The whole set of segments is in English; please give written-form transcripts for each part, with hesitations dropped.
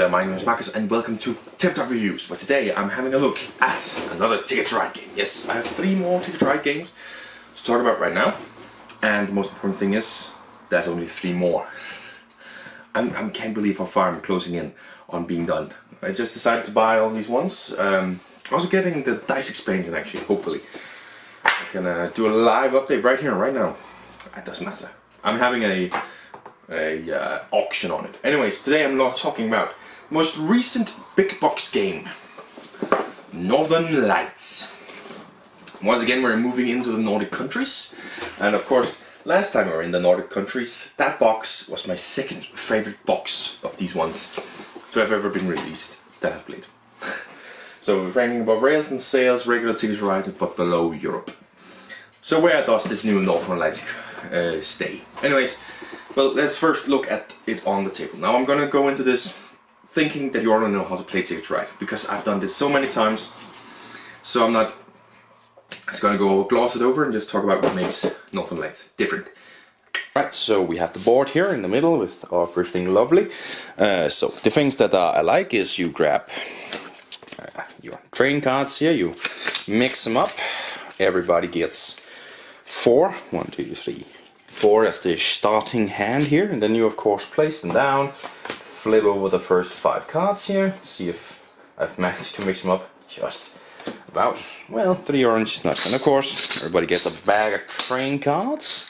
there, my name is Marcus and welcome to Tabletop Reviews, where today I'm having a look at another Ticket to Ride game. Yes, I have 3 more Ticket to Ride games to talk about right now, and the most important thing is, there's only 3 more. I can't believe how far I'm closing in on being done. I just decided to buy all these ones. Also getting the dice expansion actually, hopefully. I can do a live update right here, right now. It doesn't matter. I'm having a auction on it. Anyways, today I'm not talking about the most recent big box game, Northern Lights. Once again, we're moving into the Nordic countries, and of course, last time we were in the Nordic countries, that box was my second favorite box of these ones to have ever been released that I've played. So we're ranking above rails and sails, regular Ticket to Ride, but below Europe. So where does this new Northern Lights stay? Anyways, well, let's first look at it on the table. Now I'm gonna go into this thinking that you already know how to play Ticket to Ride, because I've done this so many times, so I'm not just gonna go gloss it over and just talk about what makes Northern Lights different. Right, so we have the board here in the middle with everything lovely. So the things that I like is you grab your train cards here, you mix them up, everybody gets 4, 1, 2, 3, 4 as the starting hand here, and then you of course place them down, flip over the first 5 cards here, see if I've managed to mix them up just about, well, 3 orange nuts, and of course everybody gets a bag of train cards,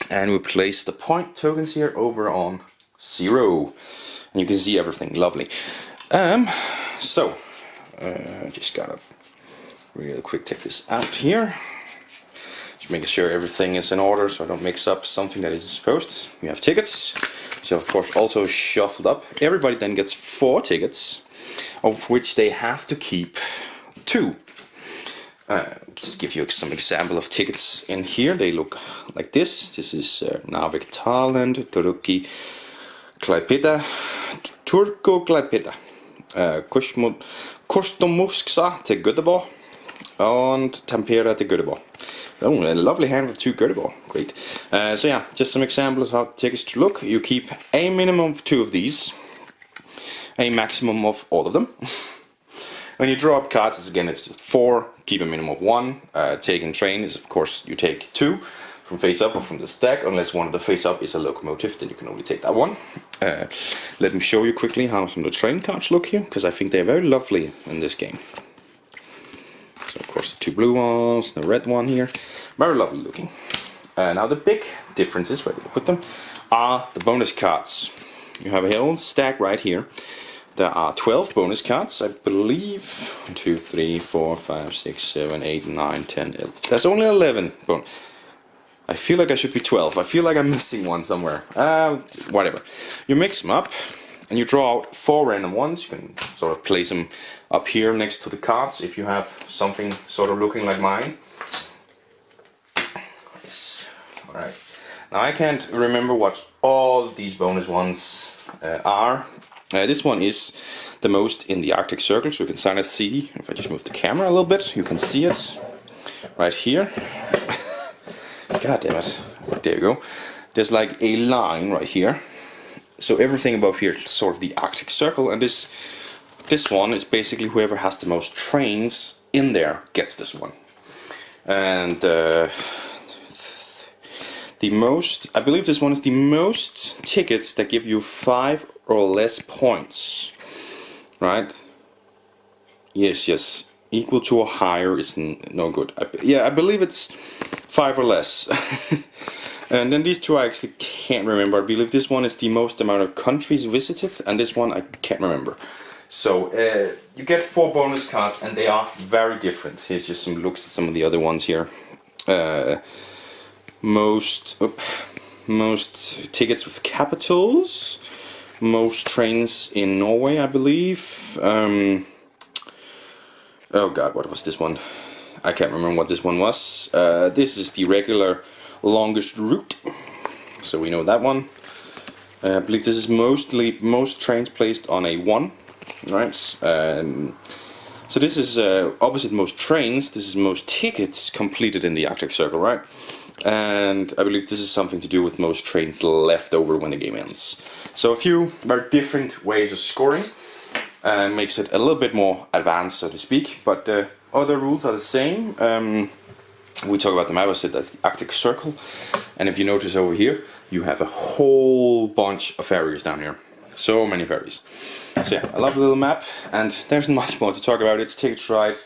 and we place the point tokens here over on 0, and you can see everything lovely. Just gotta real quick take this out here. Making sure everything is in order so I don't mix up something that isn't supposed. We have tickets, so of course also shuffled up. Everybody then gets 4 tickets, of which they have to keep 2. Just give you some example of tickets in here. They look like this. This is Narvik, Thailand, Turkey, Klaipeda, Turku, Klaipeda, Kostomusksa til Göteborg, and Tampere to Göteborg. Oh, a lovely hand with 2 Göteborg. Great. So yeah, just some examples of how tickets to look. You keep a minimum of 2 of these, a maximum of all of them. When you draw up cards, again it's 4, keep a minimum of 1. Taking train is of course you take 2 from face up or from the stack, unless one of the face up is a locomotive, then you can only take that one. Let me show you quickly how some of the train cards look here, because I think they're very lovely in this game. So of course the 2 blue ones, the red one here, very lovely looking. Now the big differences, where we put them, are the bonus cards. You have a whole stack right here. There are 12 bonus cards, I believe. 1, 2, 3, 4, 5, 6, 7, 8, 9, 10, 11. There's only 11 bonus. I feel like I should be 12. I feel like I'm missing one somewhere. Whatever. You mix them up and you draw out 4 random ones. You can sort of place them up here next to the cards if you have something sort of looking like mine. Yes. Alright. Now I can't remember what all these bonus ones are. This one is the most in the Arctic Circle, so you can sign a CD. If I just move the camera a little bit, you can see it right here. God damn it. There you go. There's like a line right here. So everything above here is sort of the Arctic Circle, and this one is basically whoever has the most trains in there gets this one. And the most, I believe this one is the most tickets that give you 5 or less points. Right? Yes. Equal to or higher is no good. I believe it's 5 or less. And then these 2 I actually can't remember. I believe this one is the most amount of countries visited, and this one I can't remember. So you get 4 bonus cards, and they are very different. Here's just some looks at some of the other ones here. Most tickets with capitals. Most trains in Norway, I believe. Oh god, what was this one? I can't remember what this one was. This is the regular longest route, so we know that one. I believe this is most trains placed on a 1, right? So this is opposite most trains. This is most tickets completed in the Arctic Circle, right? and I believe this is something to do with most trains left over when the game ends. So a few very different ways of scoring makes it a little bit more advanced, so to speak, but the other rules are the same. We talk about the map, I said that's the Arctic Circle, and if you notice over here, you have a whole bunch of ferries down here. So many ferries. So yeah, I love the little map, and there's not much more to talk about. It's Ticket to Ride.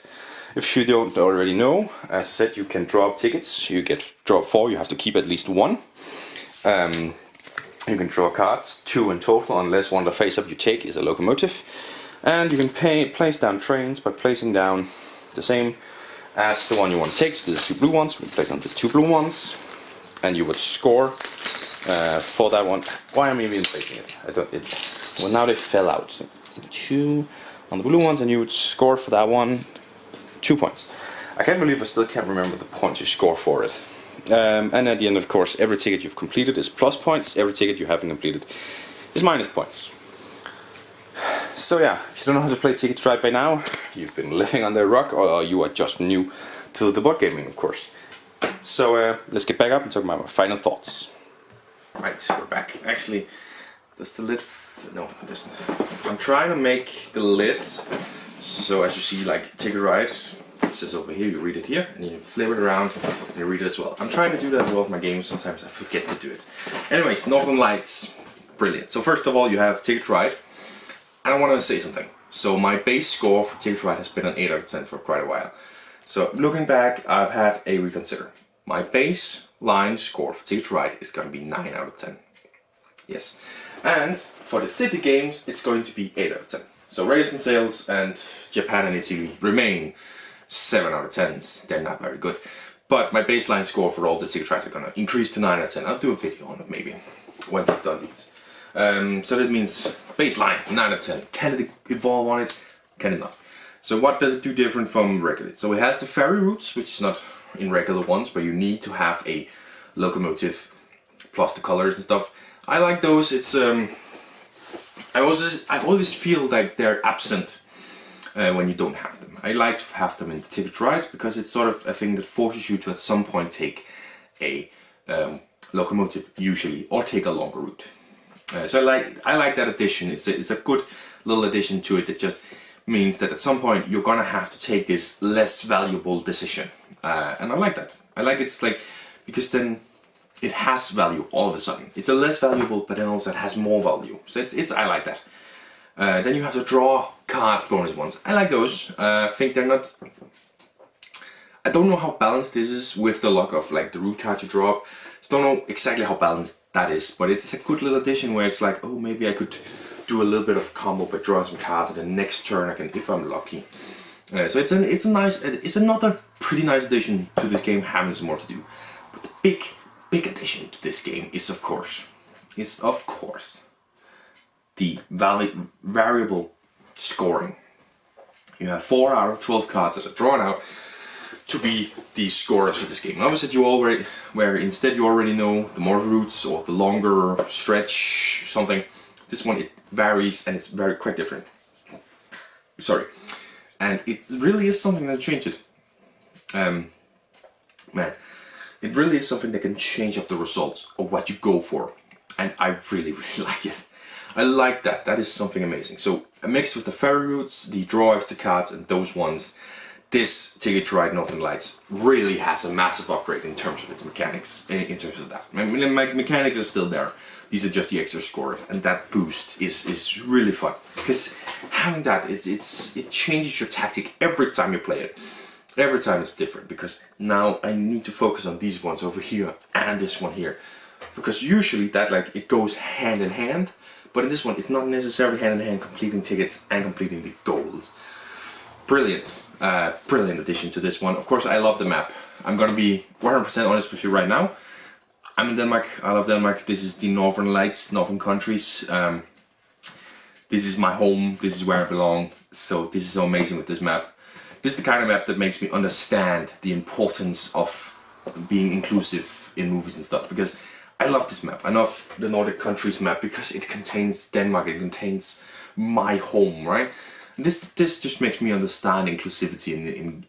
If you don't already know, as I said, you can draw up tickets. You get draw up 4, you have to keep at least 1. You can draw cards, 2 in total, unless one of the face up you take is a locomotive. And you can place down trains by placing down the same as the one you want to take. So there's 2 blue ones, we place down these 2 blue ones, and you would score for that one. Why am I even placing it? Well, now they fell out. So 2 on the blue ones, and you would score for that one 2 points. I can't believe I still can't remember the points you score for it. And at the end, of course, every ticket you've completed is plus points. Every ticket you haven't completed is minus points. So yeah, if you don't know how to play Ticket to Ride by now, you've been living under a rock, or you are just new to the board gaming, of course. So let's get back up and talk about my final thoughts. Right, we're back. Actually, does the lid... No, it doesn't. I'm trying to make the lid, so as you see, like, Ticket to Ride, it says over here, you read it here, and you flip it around, and you read it as well. I'm trying to do that with all of my games, sometimes I forget to do it. Anyways, Northern Lights, brilliant. So first of all, you have Ticket to Ride. I want to say something. So my base score for Ticket to Ride has been an 8 out of 10 for quite a while. So looking back, I've had a reconsider. My baseline score for Ticket to Ride is going to be 9 out of 10. Yes. And for the city games, it's going to be 8 out of 10. So Rails and Sails and Japan and Italy remain 7 out of 10s. They're not very good. But my baseline score for all the Ticket to Rides are going to increase to 9 out of 10. I'll do a video on it maybe, once I've done these. So that means baseline 9 out of 10. Can it evolve on it? Can it not? So what does it do different from regular? So it has the ferry routes, which is not in regular ones, where you need to have a locomotive plus the colors and stuff. I like those. It's I always feel like they're absent when you don't have them. I like to have them in the Ticket to Rides because it's sort of a thing that forces you to at some point take a locomotive usually, or take a longer route. So I like that addition. It's a good little addition to it that just means that at some point you're gonna have to take this less valuable decision, and I like that. I like it's like, because then it has value all of a sudden. It's a less valuable, but then also it has more value. So I like that. Then you have to draw cards, bonus ones. I like those. I think they're not. I don't know how balanced this is with the luck of like the route card you draw up. So don't know exactly how balanced that is, but it's a good little addition where it's like, oh, maybe I could do a little bit of combo by drawing some cards, and the next turn I can, if I'm lucky. So it's another pretty nice addition to this game, having some more to do. But the big addition to this game is of course the variable scoring. You have 4 out of 12 cards that are drawn out to be the scorers for this game. Obviously, instead you already know the more routes or the longer stretch something. This one, it varies and it's quite different. Sorry, and it really is something that changed it. Man, it really is something that can change up the results of what you go for, and I really like it. I like that. That is something amazing. So mixed with the ferry routes, the draw extra cards, and those ones, this Ticket to Ride Northern Lights really has a massive upgrade in terms of its mechanics, in terms of that. I mean, my mechanics are still there. These are just the extra scores, and that boost is really fun. Because having that, it changes your tactic every time you play it. Every time it's different, because now I need to focus on these ones over here and this one here. Because usually that, like, it goes hand in hand, but in this one it's not necessarily hand in hand, completing tickets and completing the goals. Brilliant. Brilliant addition to this one. Of course, I love the map. I'm gonna be 100% honest with you right now. I'm in Denmark. I love Denmark. This is the Northern Lights, Northern countries. This is my home. This is where I belong. So this is so amazing with this map. This is the kind of map that makes me understand the importance of being inclusive in movies and stuff, because I love this map. I love the Nordic countries map because it contains Denmark. It contains my home, right? This just makes me understand inclusivity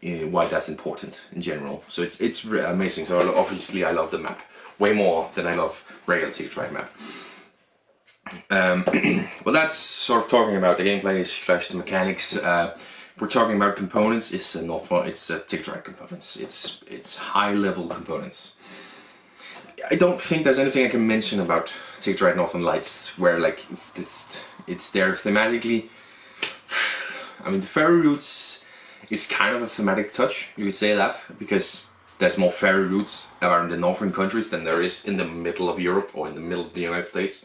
in why that's important in general. So it's really amazing. So obviously I love the map way more than I love regular Ticket to Ride map. Well, that's sort of talking about the gameplay slash the mechanics. We're talking about components. It's Ticket to Ride components. It's high level components. I don't think there's anything I can mention about Ticket to Ride Northern Lights where like it's there thematically. I mean, the ferry routes is kind of a thematic touch, you could say that, because there's more ferry routes around the northern countries than there is in the middle of Europe or in the middle of the United States.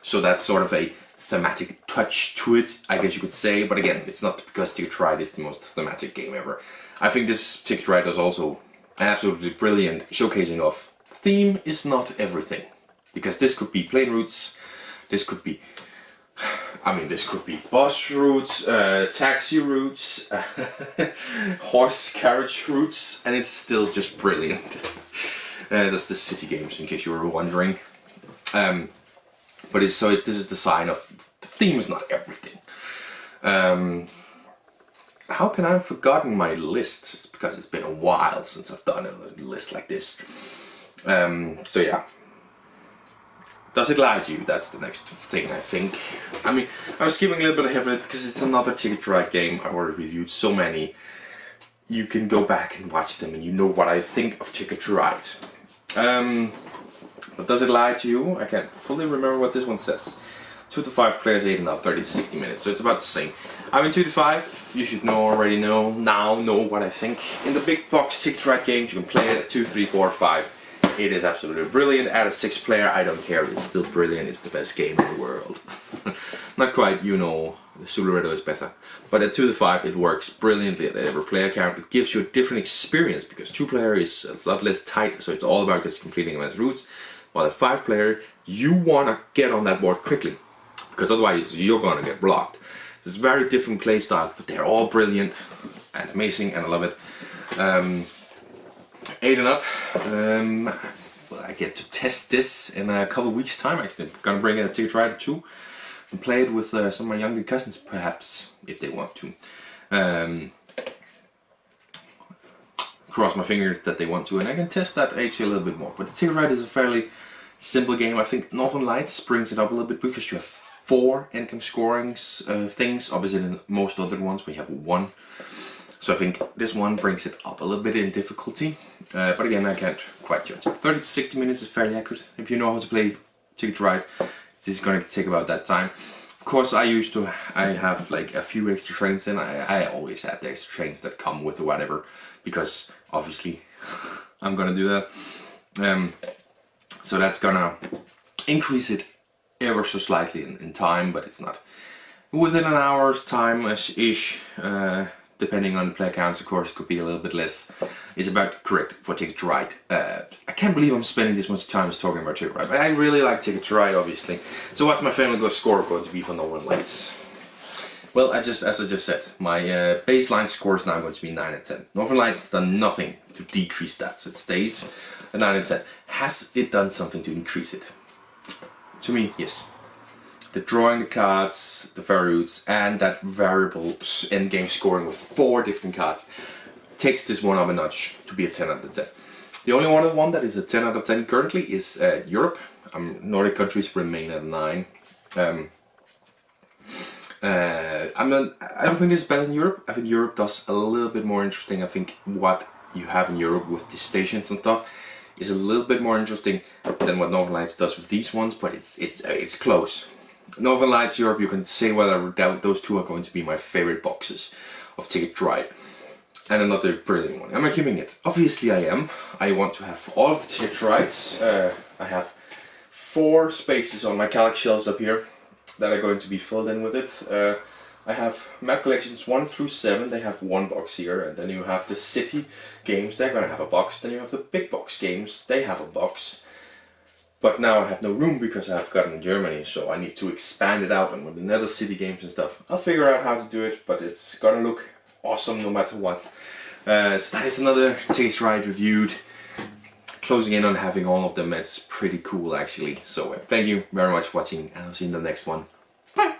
So that's sort of a thematic touch to it, I guess you could say. But again, it's not because Ticket to Ride is the most thematic game ever. I think this Ticket to Ride is also an absolutely brilliant showcasing of theme is not everything. Because this could be plain routes, this could be bus routes, taxi routes, horse carriage routes, and it's still just brilliant. That's the city games, in case you were wondering. But this is the sign of the theme is not everything. How can I have forgotten my list? It's because it's been a while since I've done a list like this. So yeah. Does it lie to you? That's the next thing, I think. I mean, I'm skipping a little bit ahead of it because it's another Ticket to Ride game. I've already reviewed so many. You can go back and watch them and you know what I think of Ticket to Ride. But does it lie to you? I can't fully remember what this one says. 2 to 5 players, 8 and up, 30 to 60 minutes, so it's about the same. I mean, 2 to 5, you should already know what I think. In the big box Ticket to Ride games, you can play it at 2, 3, 4, 5. It is absolutely brilliant. Add a 6 player, I don't care, it's still brilliant, it's the best game in the world. Not quite, you know, the Sularedo is better. But at 2 to 5 it works brilliantly at every player count. It gives you a different experience because 2 player is a lot less tight, so it's all about just completing them as routes. While at 5 player, you want to get on that board quickly, because otherwise you're going to get blocked. There's very different play styles, but they're all brilliant and amazing, and I love it. 8 and up, well, I get to test this in a couple of weeks time. Actually, I'm gonna bring a Ticket to Ride 2 and play it with some of my younger cousins, perhaps, if they want to. Cross my fingers that they want to, and I can test that actually a little bit more. But the Ticket to Ride is a fairly simple game. I think Northern Lights brings it up a little bit because you have 4 income scoring things. Obviously, in most other ones we have 1. So I think this one brings it up a little bit in difficulty, but again, I can't quite judge it. 30 to 60 minutes is fairly accurate. If you know how to play Ticket to Ride, this is going to take about that time. Of course, I have like a few extra trains in. I always had the extra trains that come with whatever, because obviously I'm going to do that. So that's going to increase it ever so slightly in time, but it's not within an hour's time-ish. Depending on the player counts, of course, could be a little bit less. It's about correct for Ticket to Ride. I can't believe I'm spending this much time talking about Ticket to Ride, but I really like Ticket to Ride, obviously. So what's my final score going to be for Northern Lights? Well, as I just said, my baseline score is now going to be 9 and 10. Northern Lights has done nothing to decrease that, so it stays at 9 and 10. Has it done something to increase it? To me, yes. The drawing the cards, the ferry routes, and that variable endgame scoring with 4 different cards takes this one up a notch to be a 10 out of 10. The only one that is a 10 out of 10 currently is Europe. Nordic countries remain at 9. I don't think this is better than Europe. I think Europe does a little bit more interesting. I think what you have in Europe with the stations and stuff is a little bit more interesting than what Northern Lights does with these ones, but it's close. Northern Lights, Europe, you can say whether those 2 are going to be my favorite boxes of Ticket to Ride. And another brilliant one. Am I keeping it? Obviously I am. I want to have all of the Ticket to Rides. I have 4 spaces on my Calc shelves up here that are going to be filled in with it. I have map collections 1 through 7, they have 1 box here, and then you have the city games, they're going to have a box. Then you have the big box games, they have a box. But now I have no room because I've gotten Germany, so I need to expand it out, and with another city games and stuff, I'll figure out how to do it, but it's gonna look awesome no matter what. So that is another Ticket to Ride reviewed. Closing in on having all of them, it's pretty cool actually. So thank you very much for watching, and I'll see you in the next one. Bye!